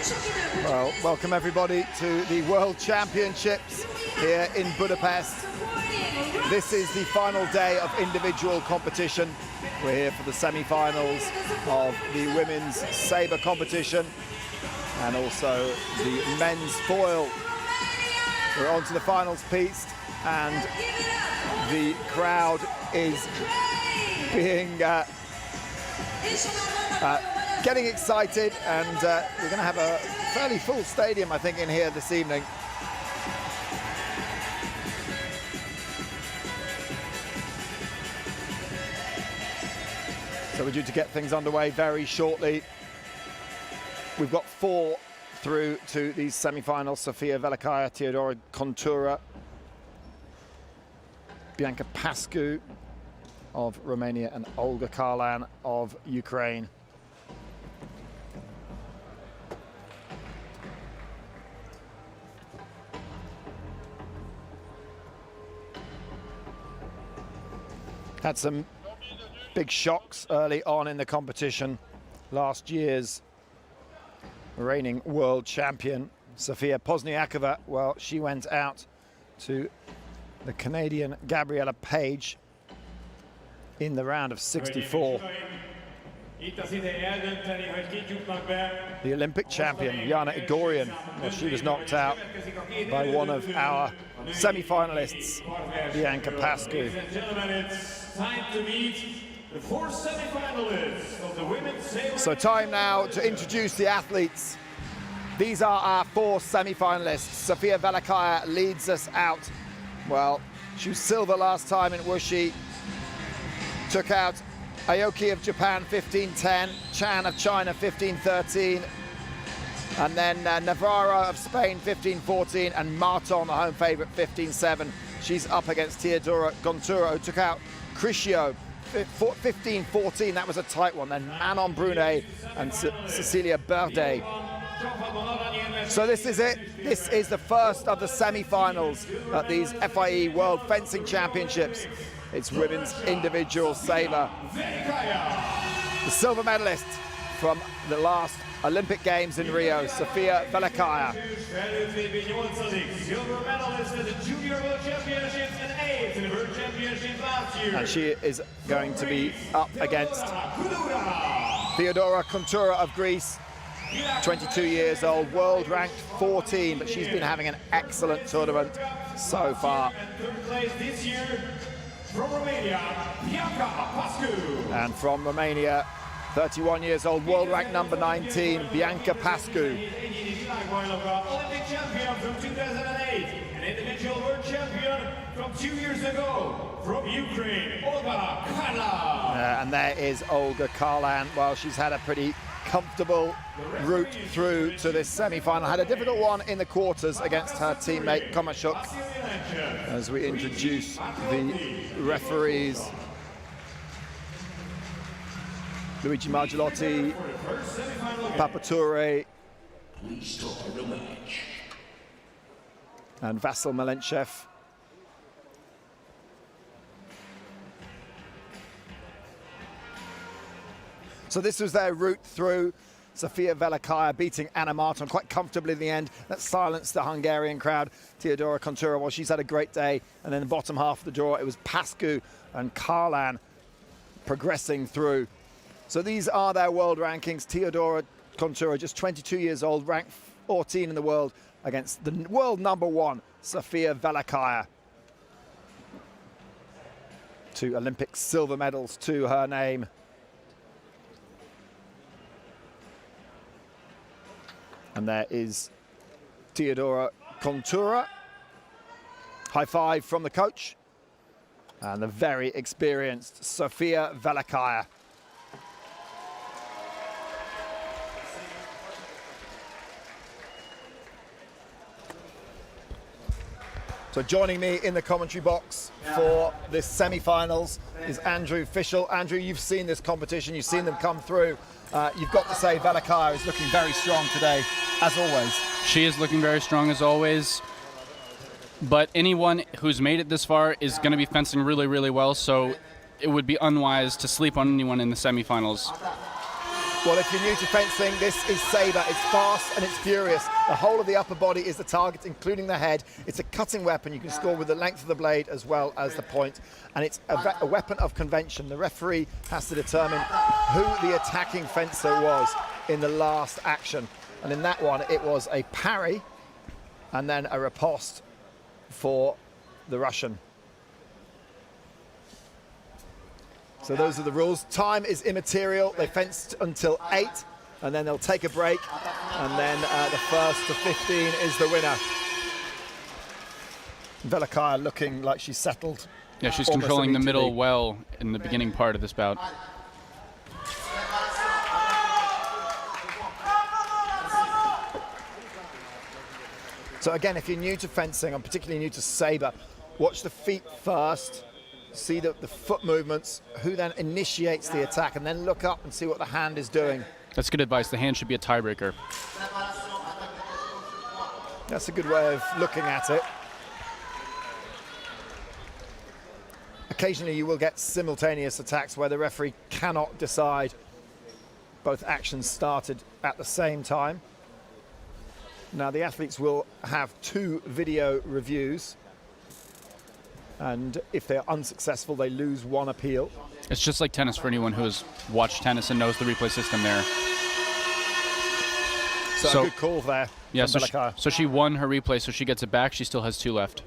Well, welcome everybody to the World Championships here in Budapest. This is the final day of individual competition. We're here for the semi-finals of the women's sabre competition and also the men's foil. We're on to the finals piece and the crowd is being getting excited, and we're going to have a fairly full stadium, I think, in here this evening. So we're due to get things underway very shortly. We've got 4 through to these semi-finals: Sofya Velikaya, Theodora Gkountoura, Bianca Pascu of Romania, and Olga Karlan of Ukraine. Had some big shocks early on in the competition. Last year's reigning world champion, Sofia Pozniakova, well, she went out to the Canadian Gabriella Page in the round of 64. The Olympic champion, Jana Igorian, well, she was knocked out by one of our semi-finalists, Bianca Pascu. Time to meet the 4 semi-finalists of the women's sabre. So time now to introduce the athletes. These are our 4 semi-finalists. Sofya Velikaya leads us out. Well, she was silver last time in Wuxi. Took out Aoki of Japan 15-10, Chan of China 15-13, and then Navarro of Spain 15-14, and Marton, the home favorite, 15-7. She's up against Theodora Gkountoura, who took out Criscio 15-14. That was a tight one. Then Manon Brunet and Cecilia Berde. So this is it. This is the first of the semi-finals at these FIE World Fencing Championships. It's women's individual sabre. The silver medalist from the last Olympic Games in Rio, Sofya Velikaya. Silver medalist at the Junior World Championships and 8th in the World Championships last year. And she is going to be up against Theodora Gkountoura of Greece, 22 years old, world ranked 14, but she's been having an excellent tournament so far. And 3rd place this year from Romania, Bianca Pascu. And from Romania, 31 years old, world ranked number 19, Bianca Pascu. Olympic champion from 2008, an individual world champion from 2 years ago, from Ukraine, Olga Karlan. And there is Olga Karlan. Well, she's had a pretty comfortable route through to this semi-final. Had a difficult one in the quarters against her teammate Komashuk. As we introduce the referees, Luigi Margiolotti, Papature, and Vasil Melenchev. So this was their route through. Sofya Velikaya beating Anna Marton quite comfortably in the end. That silenced the Hungarian crowd. Theodora Gkountoura, well, she's had a great day. And then the bottom half of the draw, it was Pascu and Karlan progressing through. So these are their world rankings. Theodora Gkountoura, just 22 years old, ranked 14 in the world, against the world number 1, Sofya Velikaya. 2 Olympic silver medals to her name. And there is Theodora Gkountoura. High five from the coach. And the very experienced Sofya Velikaya. So joining me in the commentary box for this semi-finals is Andrew Fischel. Andrew, you've seen this competition, you've seen them come through. You've got to say Velikaya is looking very strong today, as always. She is looking very strong as always. But anyone who's made it this far is going to be fencing really, really well, so it would be unwise to sleep on anyone in the semifinals. Well, if you're new to fencing, this is saber. It's fast and it's furious. The whole of the upper body is the target, including the head. It's a cutting weapon. You can score with the length of the blade as well as the point. And it's a weapon of convention. The referee has to determine who the attacking fencer was in the last action. And in that one, it was a parry and then a riposte for the Russian. So those are the rules. Time is immaterial. They fenced until 8, and then they'll take a break, and then the first to 15 is the winner. Velikaya looking like she's settled. Yeah, she's controlling the middle well in the beginning part of this bout. So again, if you're new to fencing, and particularly new to saber, watch the feet first. See the foot movements, who then initiates the attack, and then look up and see what the hand is doing. That's good advice. The hand should be a tiebreaker. That's a good way of looking at it. Occasionally you will get simultaneous attacks where the referee cannot decide both actions started at the same time. Now the athletes will have 2 video reviews, and if they're unsuccessful, they lose 1 appeal. It's just like tennis for anyone who has watched tennis and knows the replay system there. So a good call there. Yeah, so she won her replay, so she gets it back. She still has 2 left.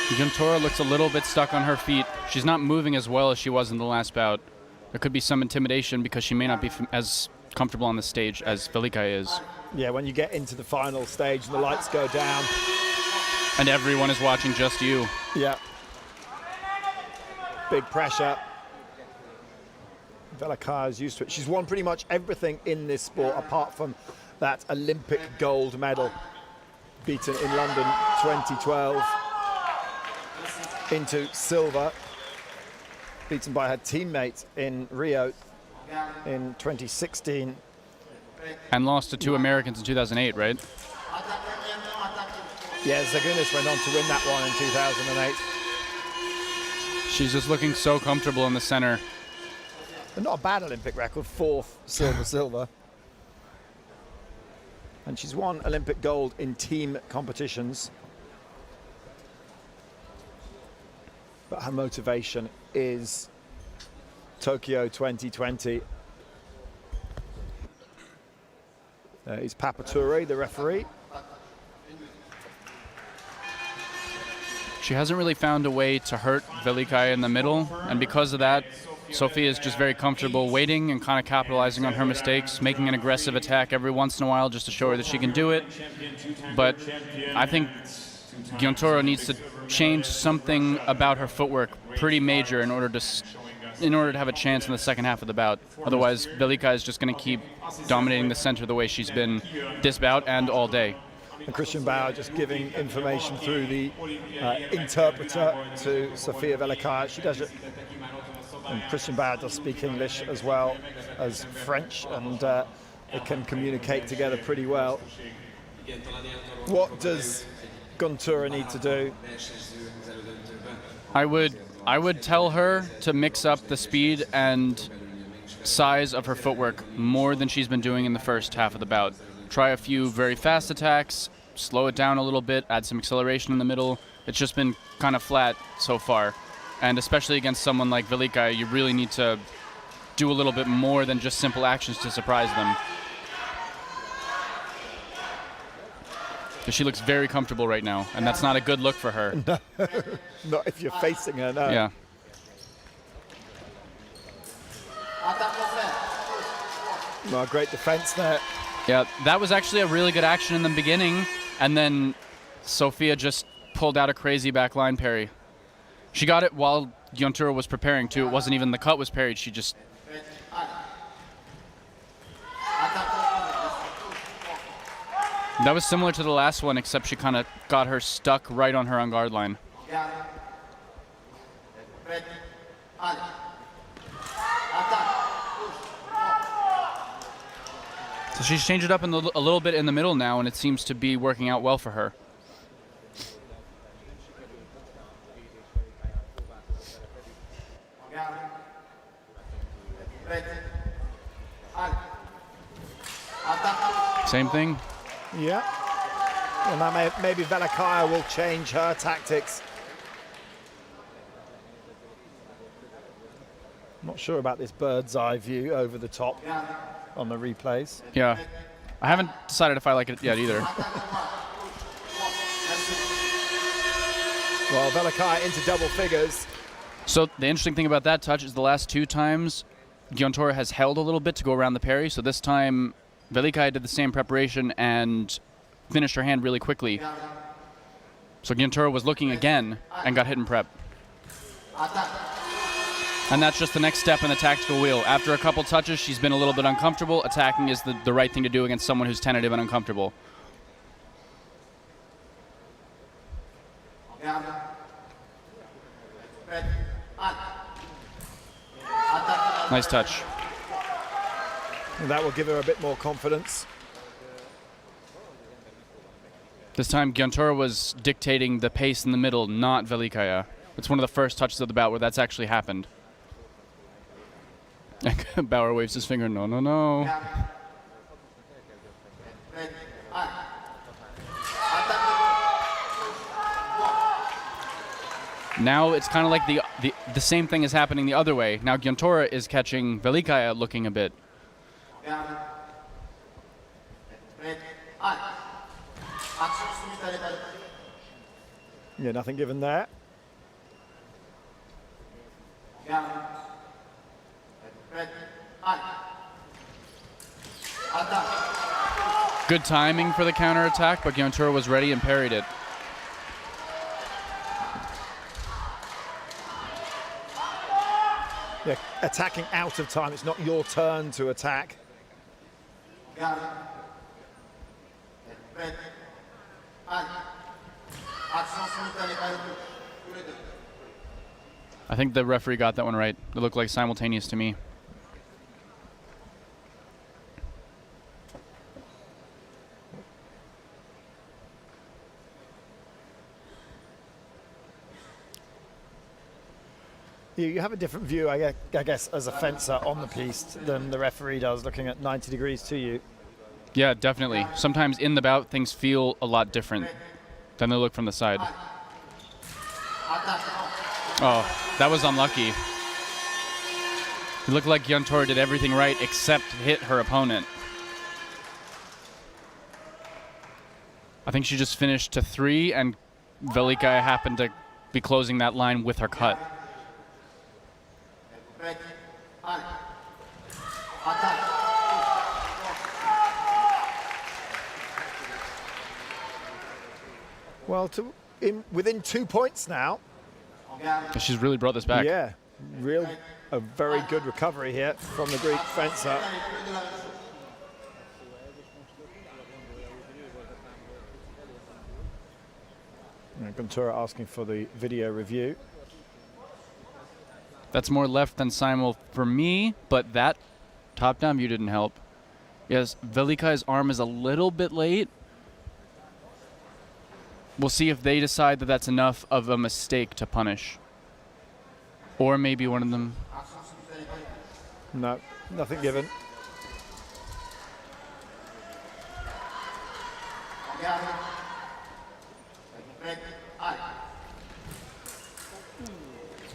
Gkountoura looks a little bit stuck on her feet. She's not moving as well as she was in the last bout. There could be some intimidation because she may not be as comfortable on the stage as Velikaya is. Yeah, when you get into the final stage, the lights go down. And everyone is watching just you. Yeah. Big pressure. Velikaya is used to it. She's won pretty much everything in this sport apart from that Olympic gold medal, beaten in London 2012. Into silver, beaten by her teammate in Rio in 2016. And lost to 2 Americans in 2008, right? Yeah, Zagunis went on to win that one in 2008. She's just looking so comfortable in the center. But not a bad Olympic record, 4th silver. And she's won Olympic gold in team competitions. But her motivation is Tokyo 2020. Is Papaturi, the referee. She hasn't really found a way to hurt Velikaya in the middle, and because of that, Sofya is just very comfortable waiting and kind of capitalizing on her mistakes, making an aggressive attack every once in a while just to show her that she can do it. But I think Gkountoura needs to change something about her footwork pretty major in order to have a chance in the second half of the bout. Otherwise, Velikaya is just going to keep dominating the center the way she's been this bout and all day. And Christian Bauer just giving information through the interpreter to Sofya Velikaya. She does it, and Christian Bauer does speak English as well as French, and they can communicate together pretty well. What does Gkountoura need to do? I would tell her to mix up the speed and size of her footwork more than she's been doing in the first half of the bout. Try a few very fast attacks, slow it down a little bit, add some acceleration in the middle. It's just been kind of flat so far. And especially against someone like Velikaya, you really need to do a little bit more than just simple actions to surprise them. Because she looks very comfortable right now, and that's not a good look for her. No, not if you're facing her, no. Yeah. Well, great defense there. Yeah, that was actually a really good action in the beginning, and then Sofya just pulled out a crazy backline parry. She got it while Gkountoura was preparing too. It wasn't even the cut was parried, she just... That was similar to the last one, except she kind of got her stuck right on her on guard line. So she's changed it up a little bit in the middle now, and it seems to be working out well for her. Same thing. Yeah. Well, now maybe Velikaya will change her tactics. Not sure about this bird's eye view over the top on the replays. Yeah. I haven't decided if I like it yet either. Well, Velikaya into double figures. So the interesting thing about that touch is the last 2 times Gkountoura has held a little bit to go around the parry. So this time Velikaya did the same preparation and finished her hand really quickly. So Gkountoura was looking again and got hit in prep. And that's just the next step in the tactical wheel. After a couple touches, she's been a little bit uncomfortable. Attacking is the right thing to do against someone who's tentative and uncomfortable. Nice touch. And that will give her a bit more confidence. This time, Gkountoura was dictating the pace in the middle, not Velikaya. It's one of the first touches of the bout where that's actually happened. Bauer waves his finger, no, no, no. Now it's kind of like the same thing is happening the other way. Now Gkountoura is catching Velikaya looking a bit. Yeah, nothing given there. Good timing for the counterattack, but Gkountoura was ready and parried it. Yeah, attacking out of time. It's not your turn to attack. I think the referee got that one right. It looked like simultaneous to me. You have a different view, I guess, as a fencer on the piste than the referee does, looking at 90 degrees to you. Yeah, definitely. Sometimes in the bout, things feel a lot different than they look from the side. Oh, that was unlucky. It looked like Gkountoura did everything right except hit her opponent. I think she just finished to 3, and Velikaya happened to be closing that line with her cut. Well, within 2 points now. She's really brought this back. Yeah, a very good recovery here from the Greek fencer. Gkountoura asking for the video review. That's more left than simul for me, but that top-down view didn't help. Yes, Velikaya's arm is a little bit late. We'll see if they decide that that's enough of a mistake to punish. Or maybe one of them... No, nothing given.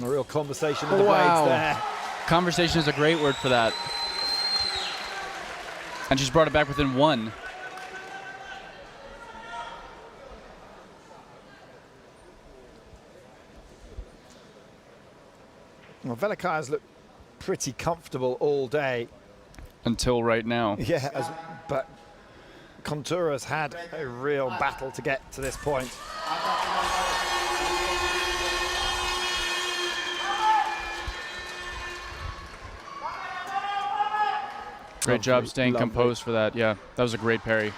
A real conversation with the blades there. Conversation is a great word for that. And she's brought it back within 1. Well, Velikaya's looked pretty comfortable all day. Until right now. Yeah, but Gkountoura's had a real battle to get to this point. Great job staying composed for that. Yeah, that was a great parry.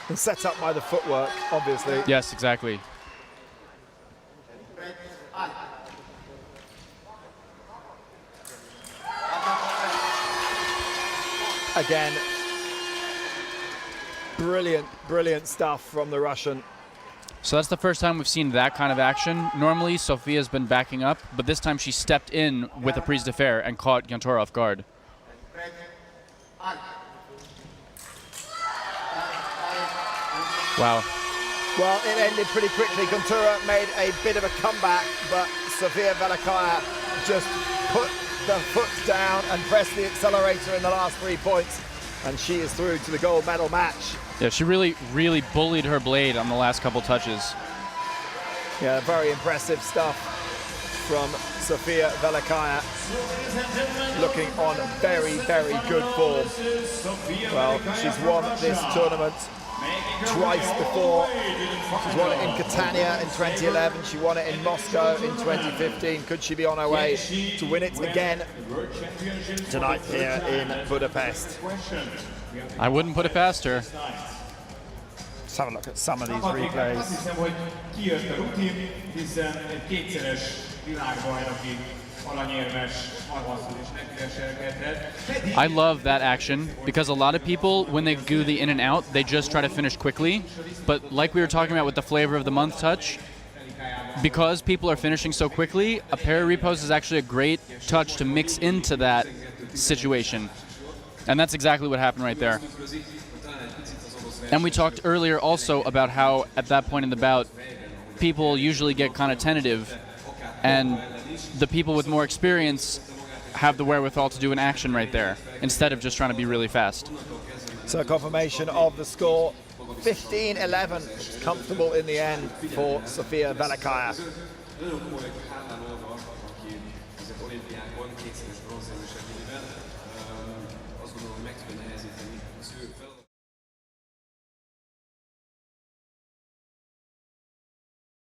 And set up by the footwork, obviously. Yes, exactly. Again, Brilliant, brilliant stuff from the Russian. So that's the first time we've seen that kind of action. Normally, Sofya's been backing up, but this time she stepped in with a prise de fer and caught Gkountoura off guard. Wow. Well, it ended pretty quickly. Gkountoura made a bit of a comeback, but Sofya Velikaya just put the foot down and pressed the accelerator in the last 3 points, and she is through to the gold medal match. Yeah, she really bullied her blade on the last couple touches. Yeah, very impressive stuff from Sofya Velikaya. Looking on very, very good form. Well, she's won this tournament twice before. She's won it in Catania in 2011. She won it in Moscow in 2015. Could she be on her way to win it again tonight here in Budapest? I wouldn't put it past her. Let's have a look at some of these replays. I love that action because a lot of people, when they do the in and out, they just try to finish quickly. But like we were talking about with the flavor of the month touch, because people are finishing so quickly, a parry repose is actually a great touch to mix into that situation. And that's exactly what happened right there. And we talked earlier also about how at that point in the bout, people usually get kind of tentative, and the people with more experience have the wherewithal to do an action right there instead of just trying to be really fast. So confirmation of the score, 15-11, comfortable in the end for Sofya Velikaya.